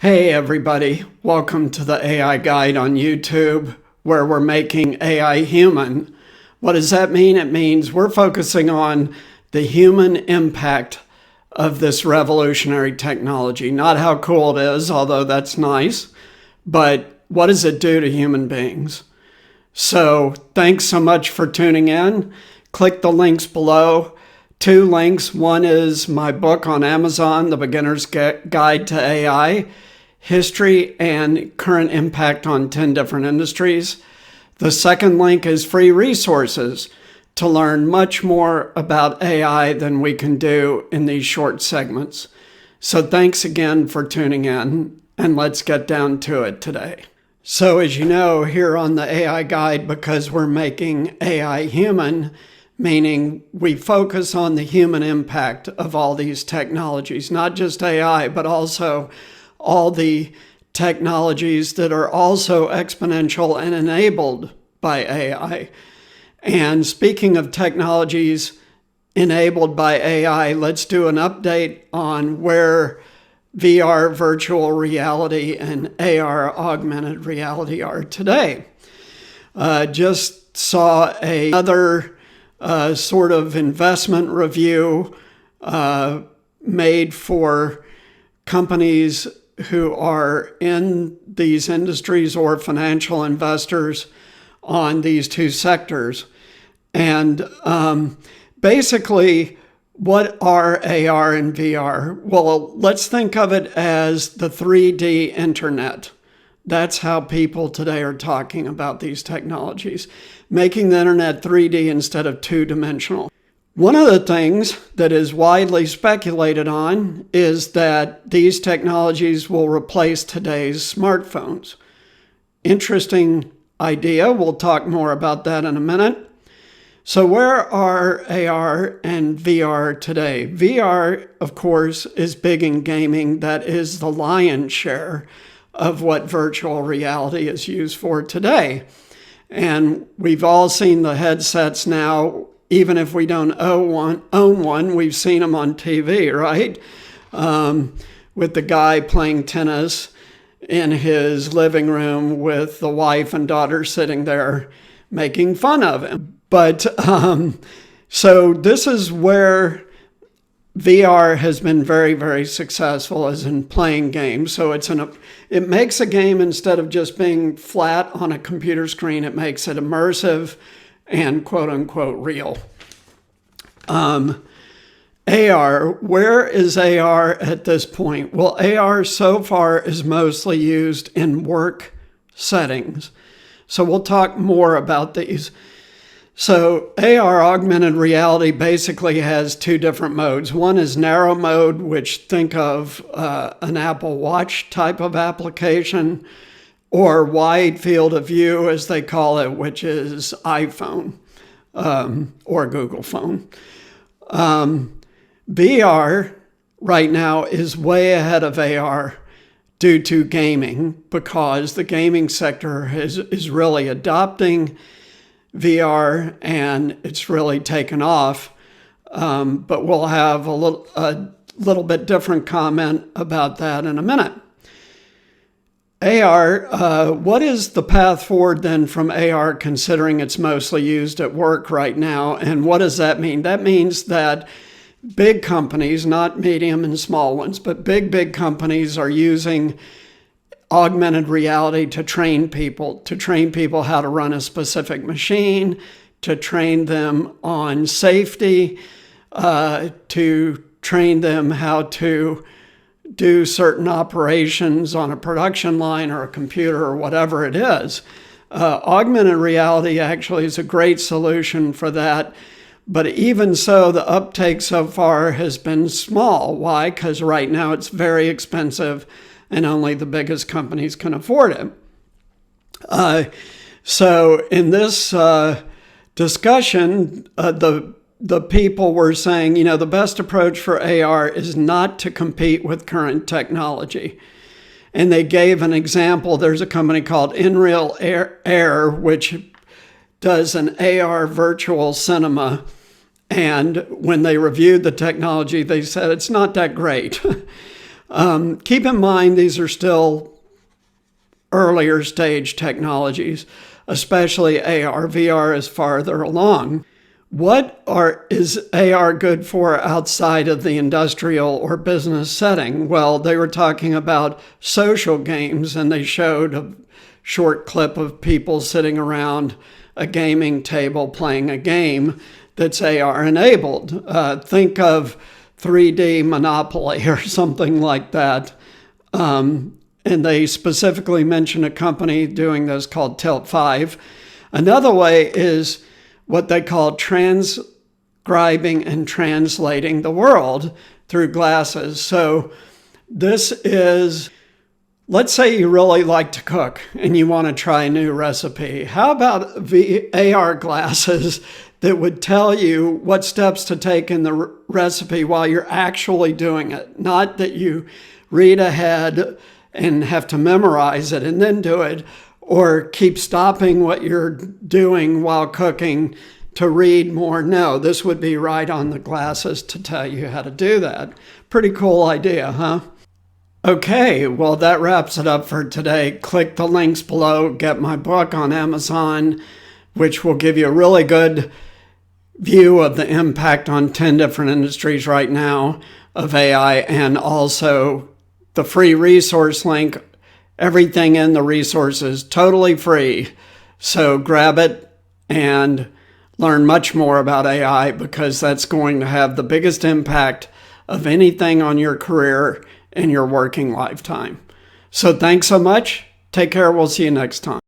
Hey everybody, welcome to the AI Guide on YouTube, where we're making AI human. What does that mean? It means we're focusing on the human impact of this revolutionary technology. Not how cool it is, although that's nice, but what does it do to human beings? So thanks so much for tuning in. Click the links below. 2 links. One is my book on Amazon, The Beginner's Guide to AI, History and Current Impact on 10 Different Industries. The second link is free resources to learn much more about AI than we can do in these short segments. So thanks again for tuning in, and let's get down to it today. So as you know, here on the AI Guide, because we're making AI human, meaning we focus on the human impact of all these technologies, not just AI, but also all the technologies that are also exponential and enabled by AI. And speaking of technologies enabled by AI, let's do an update on where VR, virtual reality, and AR, augmented reality, are today. Just saw another sort of investment review made for companies who are in these industries or financial investors on these two sectors. And basically, what are AR and VR? Well, let's think of it as the 3D internet. That's how people today are talking about these technologies, making the internet 3D instead of two-dimensional. One of the things that is widely speculated on is that these technologies will replace today's smartphones. Interesting idea. We'll talk more about that in a minute. So where are AR and VR today? VR, of course, is big in gaming. That is the lion's share of what virtual reality is used for today. And we've all seen the headsets now. Even if we don't own one, we've seen them on TV, right? With the guy playing tennis in his living room with the wife and daughter sitting there making fun of him. But so this is where VR has been very, very successful, as in playing games. So it makes a game, instead of just being flat on a computer screen, it makes it immersive and quote-unquote real. AR, where is AR at this point? Well, AR so far is mostly used in work settings. So we'll talk more about these. So AR, augmented reality, basically has 2 different modes. One is narrow mode, which think of an Apple Watch type of application, or wide field of view, as they call it, which is iPhone or Google phone. VR right now is way ahead of AR due to gaming, because the gaming sector is really adopting VR and it's really taken off. But we'll have a little bit different comment about that in a minute. AR, what is the path forward then from AR, considering it's mostly used at work right now? And what does that mean? That means that big companies, not medium and small ones, but big companies are using augmented reality to train people how to run a specific machine, to train them on safety, to train them how to do certain operations on a production line or a computer or whatever it is. Augmented reality actually is a great solution for that. But even so, the uptake so far has been small. Why? Because right now it's very expensive and only the biggest companies can afford it. So in this discussion, the people were saying, the best approach for AR is not to compete with current technology. And they gave an example. There's a company called InReal Air, which does an AR virtual cinema. And when they reviewed the technology, they said it's not that great. Keep in mind, these are still earlier stage technologies, especially ARVR is farther along. What is AR good for outside of the industrial or business setting? Well, they were talking about social games, and they showed a short clip of people sitting around a gaming table playing a game that's AR enabled. Think of 3D Monopoly or something like that. And they specifically mention a company doing this called Tilt 5. Another way is what they call transcribing and translating the world through glasses. So this is, let's say you really like to cook and you want to try a new recipe. How about AR glasses that would tell you what steps to take in the recipe while you're actually doing it? Not that you read ahead and have to memorize it and then do it, or keep stopping what you're doing while cooking to read more. No, this would be right on the glasses to tell you how to do that. Pretty cool idea, huh? Okay, well, that wraps it up for today. Click the links below, get my book on Amazon, which will give you a really good view of the impact on 10 different industries right now of AI, and also the free resource link. Everything in the resource is totally free. So grab it and learn much more about AI, because that's going to have the biggest impact of anything on your career in your working lifetime. So thanks so much. Take care. We'll see you next time.